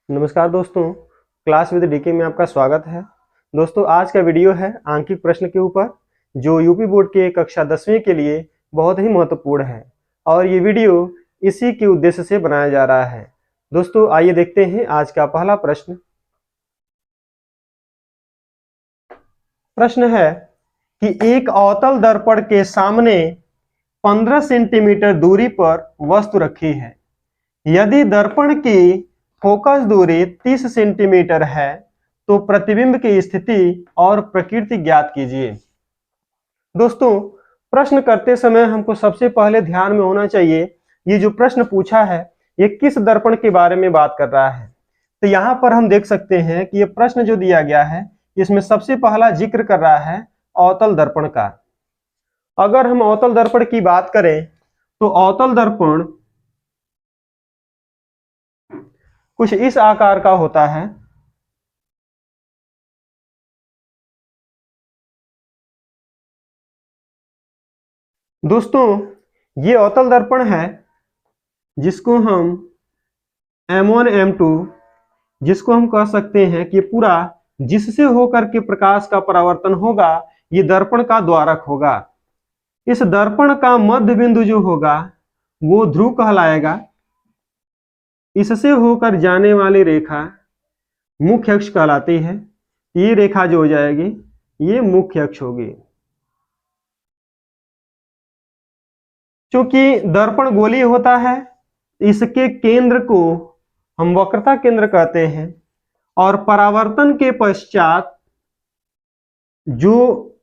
नमस्कार दोस्तों, class with DK में आपका स्वागत है। दोस्तों, आज का वीडियो है आंकिक प्रश्न के ऊपर, जो यूपी बोर्ड के कक्षा 10वीं के लिए बहुत ही महत्वपूर्ण है और ये वीडियो इसी के उद्देश्य से बनाया जा रहा है। दोस्तों, आइए देखते हैं आज का पहला प्रश्न। प्रश्न है कि एक अवतल दर्पण के सामने 15 सेंटीमीटर दूरी पर वस्तु रखी है। यदि दर्पण की फोकस दूरी 30 सेंटीमीटर है तो प्रतिबिंब की स्थिति और प्रकृति ज्ञात कीजिए। दोस्तों, प्रश्न करते समय हमको सबसे पहले ध्यान में होना चाहिए, ये जो प्रश्न पूछा है ये किस दर्पण के बारे में बात कर रहा है। तो यहाँ पर हम देख सकते हैं कि ये प्रश्न जो दिया गया है इसमें सबसे पहला जिक्र कर रहा है अवतल दर्पण का। अगर हम अवतल दर्पण की बात करें तो अवतल दर्पण कुछ इस आकार का होता है। दोस्तों, ये अवतल दर्पण है जिसको हम M1 M2 जिसको हम कह सकते हैं कि पूरा जिससे होकर के प्रकाश का परावर्तन होगा ये दर्पण का द्वारक होगा। इस दर्पण का मध्य बिंदु जो होगा वो ध्रुव कहलाएगा। इससे होकर जाने वाली रेखा मुख्य अक्ष कहलाती है। ये रेखा जो हो जाएगी ये मुख्य अक्ष होगी। क्योंकि दर्पण गोलीय होता है, इसके केंद्र को हम वक्रता केंद्र कहते हैं और परावर्तन के पश्चात जो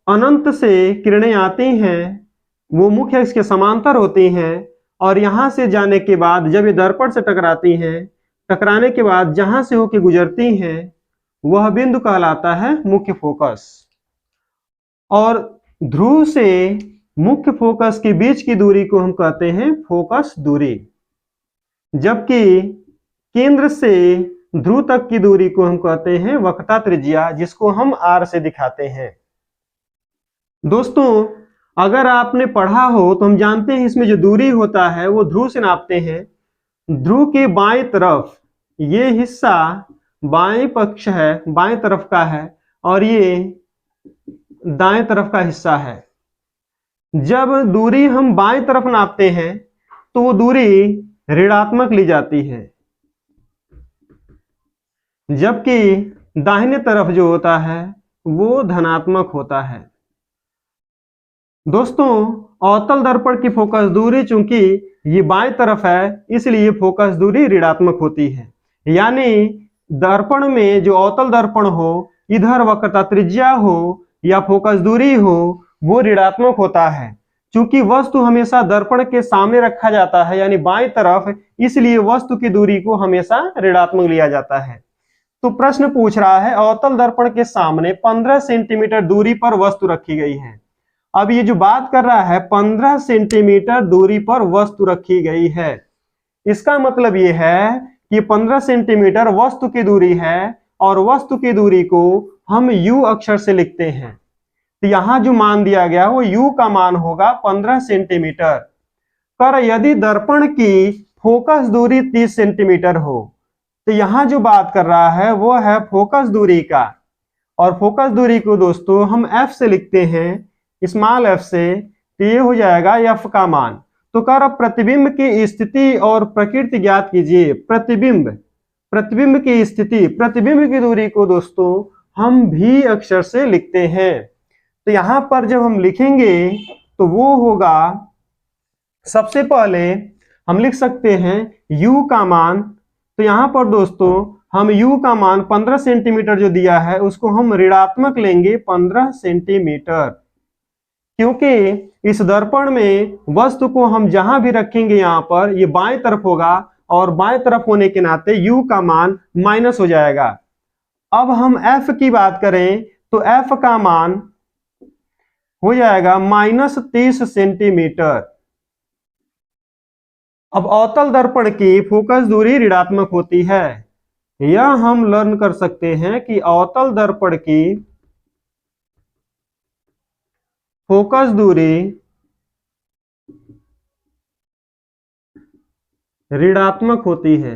अनंत से किरणें आती हैं वो मुख्य अक्ष के समांतर होती हैं और यहां से जाने के बाद जब ये दर्पण से टकराती हैं, टकराने के बाद जहां से होकर गुजरती हैं वह बिंदु कहलाता है मुख्य फोकस। और ध्रुव से मुख्य फोकस के बीच की दूरी को हम कहते हैं फोकस दूरी, जबकि केंद्र से ध्रुव तक की दूरी को हम कहते हैं वक्रता त्रिज्या, जिसको हम R से दिखाते हैं। दोस्तों, अगर आपने पढ़ा हो तो हम जानते हैं इसमें जो दूरी होता है वो ध्रुव से नापते हैं। ध्रुव के बाएं तरफ ये हिस्सा बाएं पक्ष है, बाएं तरफ का है और ये दाएं तरफ का हिस्सा है। जब दूरी हम बाएं तरफ नापते हैं तो वो दूरी ऋणात्मक ली जाती है, जबकि दाहिने तरफ जो होता है वो धनात्मक होता है। दोस्तों, अवतल दर्पण की फोकस दूरी चूंकि ये बाएं तरफ है इसलिए फोकस दूरी ऋणात्मक होती है। यानी दर्पण में जो अवतल दर्पण हो, इधर वक्रता त्रिज्या हो या फोकस दूरी हो, वो ऋणात्मक होता है। चूंकि वस्तु हमेशा दर्पण के सामने रखा जाता है यानी बाएं तरफ, इसलिए वस्तु की दूरी को हमेशा ऋणात्मक लिया जाता है। तो प्रश्न पूछ रहा है अवतल दर्पण के सामने 15 सेंटीमीटर दूरी पर वस्तु रखी गई है। अब ये जो बात कर रहा है 15 सेंटीमीटर दूरी पर वस्तु रखी गई है, इसका मतलब ये है कि 15 सेंटीमीटर वस्तु की दूरी है और वस्तु की दूरी को हम U अक्षर से लिखते हैं। तो यहां जो मान दिया गया वो U का मान होगा 15 सेंटीमीटर। पर यदि दर्पण की फोकस दूरी 30 सेंटीमीटर हो तो यहां जो बात कर रहा है वो है फोकस दूरी का, और फोकस दूरी को दोस्तों हम F से लिखते हैं, स्मॉल f से। तो ये हो जाएगा F का मान। तो कर प्रतिबिंब की स्थिति और प्रकृति ज्ञात कीजिए। प्रतिबिंब की स्थिति, प्रतिबिंब की दूरी को दोस्तों हम V अक्षर से लिखते हैं। तो यहां पर जब हम लिखेंगे तो वो होगा, सबसे पहले हम लिख सकते हैं U का मान। तो यहां पर दोस्तों हम U का मान 15 सेंटीमीटर जो दिया है उसको हम ऋणात्मक लेंगे 15 सेंटीमीटर, क्योंकि इस दर्पण में वस्तु को हम जहां भी रखेंगे यहां पर ये बाएं तरफ होगा और बाएं तरफ होने के नाते U का मान माइनस हो जाएगा। अब हम F की बात करें तो F का मान हो जाएगा -30 सेंटीमीटर। अब अवतल दर्पण की फोकस दूरी ऋणात्मक होती है। यह हम लर्न कर सकते हैं कि अवतल दर्पण की फोकस दूरी ऋणात्मक होती है।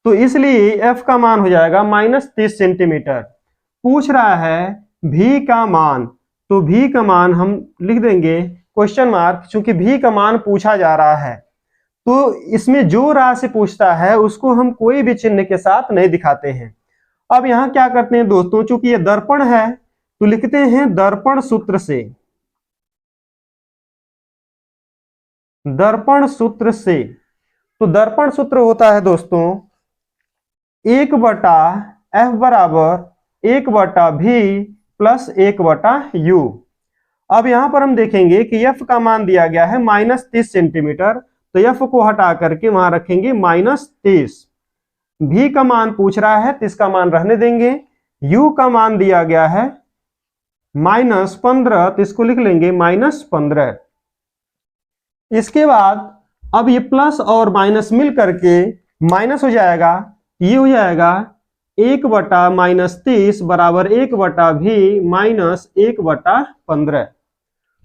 तो इसलिए f का मान हो जाएगा -30 सेंटीमीटर। पूछ रहा है v का मान, तो v का मान हम लिख देंगे क्वेश्चन मार्क, चूंकि v का मान पूछा जा रहा है तो इसमें जो राशि पूछता है उसको हम कोई भी चिन्ह के साथ नहीं दिखाते हैं। अब यहां क्या करते हैं दोस्तों, चूंकि ये दर्पण है तो लिखते हैं दर्पण सूत्र से, दर्पण सूत्र से। तो दर्पण सूत्र होता है दोस्तों 1/f बराबर 1/v प्लस 1/u। अब यहां पर हम देखेंगे कि f का मान दिया गया है -30 सेंटीमीटर, तो f को हटा करके वहां रखेंगे -30। v का मान पूछ रहा है तो इसका मान रहने देंगे। u का मान दिया गया है -15, तो इसको लिख लेंगे -15। इसके बाद अब ये प्लस और माइनस मिल करके माइनस हो जाएगा, ये हो जाएगा 1/-30 बराबर 1/v माइनस 1/15।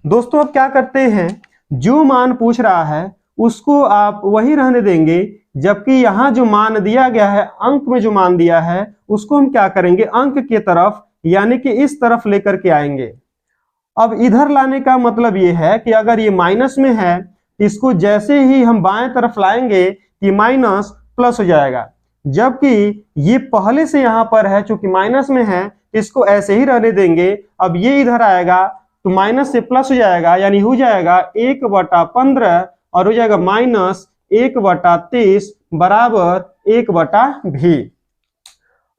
दोस्तों अब क्या करते हैं, जो मान पूछ रहा है उसको आप वही रहने देंगे, जबकि यहाँ जो मान दिया गया है, अंक में जो मान दिया है उसको हम क्या करेंगे, अंक की तरफ यानी कि इस तरफ लेकर के आएंगे। अब इधर लाने का मतलब ये है कि अगर ये माइनस में है इसको जैसे ही हम बाएं तरफ लाएंगे ये माइनस प्लस हो जाएगा, जबकि ये पहले से यहां पर है चूंकि माइनस में है इसको ऐसे ही रहने देंगे। अब ये इधर आएगा तो माइनस से प्लस हो जाएगा, यानी हो जाएगा 1/15 और हो जाएगा -1/30 बराबर 1/v।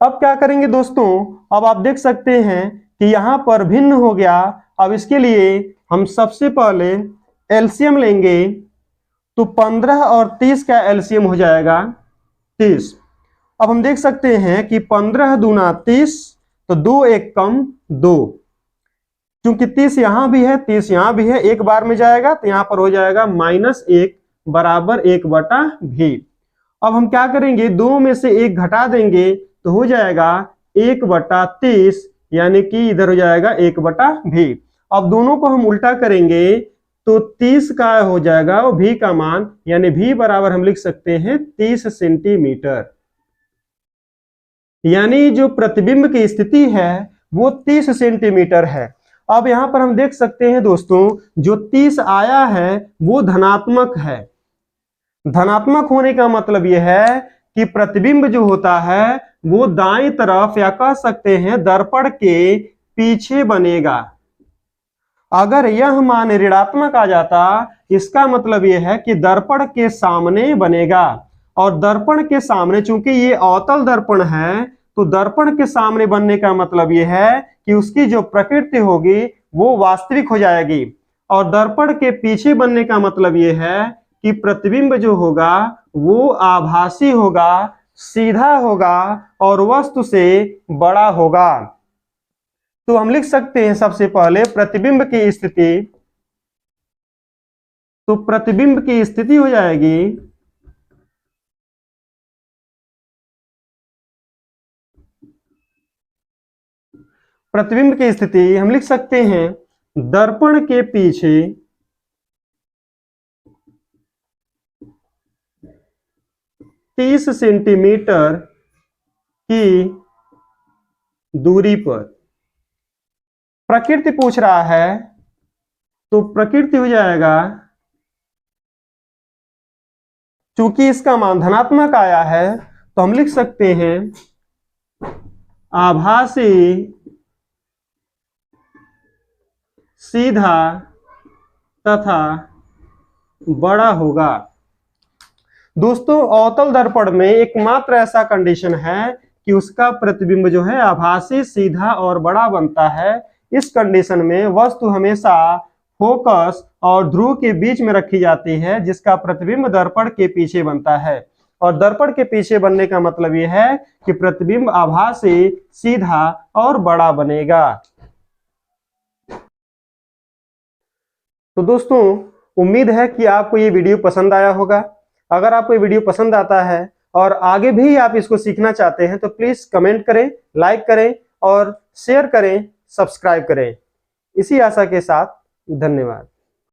अब क्या करेंगे दोस्तों, अब आप देख सकते हैं कि यहां पर भिन्न हो गया। अब इसके लिए हम सबसे पहले एलसीएम लेंगे, तो 15 और 30 का एलसीएम हो जाएगा 30। अब हम देख सकते हैं कि 15 दूना 30, तो 2 1 कम 2, क्योंकि 30 यहां भी है 30 यहां भी है, एक बार में जाएगा तो यहां पर हो जाएगा -1 बराबर 1/v। अब हम क्या करेंगे, 2 में से 1 घटा देंगे तो हो जाएगा 1/30, यानी कि इधर हो जाएगा 1/v। अब दोनों को हम उल्टा करेंगे तो 30 का हो जाएगा v का मान, यानी v बराबर हम लिख सकते हैं 30 सेंटीमीटर। यानी जो प्रतिबिंब की स्थिति है वो 30 सेंटीमीटर है। अब यहां पर हम देख सकते हैं दोस्तों जो 30 आया है वो धनात्मक है। धनात्मक होने का मतलब यह है कि प्रतिबिंब जो होता है वो दाईं तरफ या कह सकते हैं दर्पण के पीछे बनेगा। अगर यह मान ऋणात्मक आ जाता इसका मतलब यह है कि दर्पण के सामने बनेगा, और दर्पण के सामने चूंकि ये अवतल दर्पण है तो दर्पण के सामने बनने का मतलब यह है कि उसकी जो प्रकृति होगी वो वास्तविक हो जाएगी, और दर्पण के पीछे बनने का मतलब यह है कि प्रतिबिंब जो होगा वो आभासी होगा, सीधा होगा और वस्तु से बड़ा होगा। तो हम लिख सकते हैं सबसे पहले प्रतिबिंब की स्थिति, तो प्रतिबिंब की स्थिति हो जाएगी प्रतिबिंब की स्थिति हम लिख सकते हैं दर्पण के पीछे 30 सेंटीमीटर की दूरी पर। प्रकृति पूछ रहा है तो प्रकृति हो जाएगा, चूंकि इसका मान धनात्मक आया है तो हम लिख सकते हैं आभासी, सीधा तथा बड़ा होगा। दोस्तों अवतल दर्पण में एकमात्र ऐसा कंडीशन है कि उसका प्रतिबिंब जो है आभासी, सीधा और बड़ा बनता है। इस कंडीशन में वस्तु हमेशा फोकस और ध्रुव के बीच में रखी जाती है, जिसका प्रतिबिंब दर्पण के पीछे बनता है, और दर्पण के पीछे बनने का मतलब यह है कि प्रतिबिंब आभासी, सीधा और बड़ा बनेगा। तो दोस्तों उम्मीद है कि आपको ये वीडियो पसंद आया होगा। अगर आपको ये वीडियो पसंद आता है और आगे भी आप इसको सीखना चाहते हैं तो प्लीज कमेंट करें, लाइक करें और शेयर करें, सब्सक्राइब करें। इसी आशा के साथ धन्यवाद।